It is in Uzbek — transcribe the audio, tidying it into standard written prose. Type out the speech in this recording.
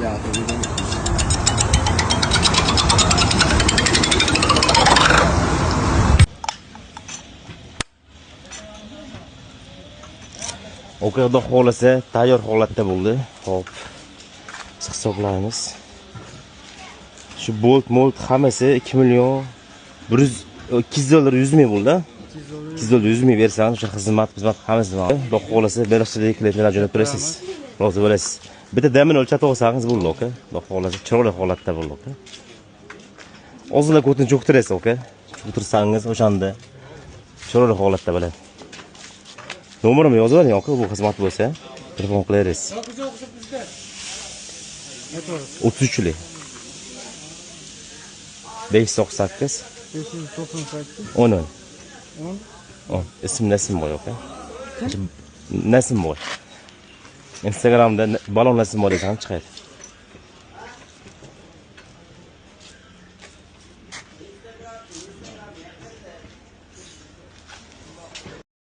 Ya, Okey, xudo xohlasa, tayyor holatda bo'ldi. Xo'p. Hisoblaymiz. Shu bolt hammasi 2 million 200 dollar 100 ming bo'ldi. 200 dollar 100 ming bersang, o'sha xizmat hammasi bor. Xudo xohlasa, berishchilik klientlarga jo'natib berasiz. Rozi bo'lasiz. Bitta damini o'lchatib olsangiz bo'ldi, oka. Xudo xohlasa, chiroyli holatda bo'ldi, oka. Ozgina ko'tini cho'ktirasiz, oka. Cho'ktirsangiz o'shanda chiroyli holatda bo'ladi. Nomerimni yozib oling, oka, bu xizmat bo'lsa, telefon qilaverasiz. 33lik 598 10 ism Nasimboy, oka. Nasimboy. Instagramda balon Nasimboy desam chiqadi.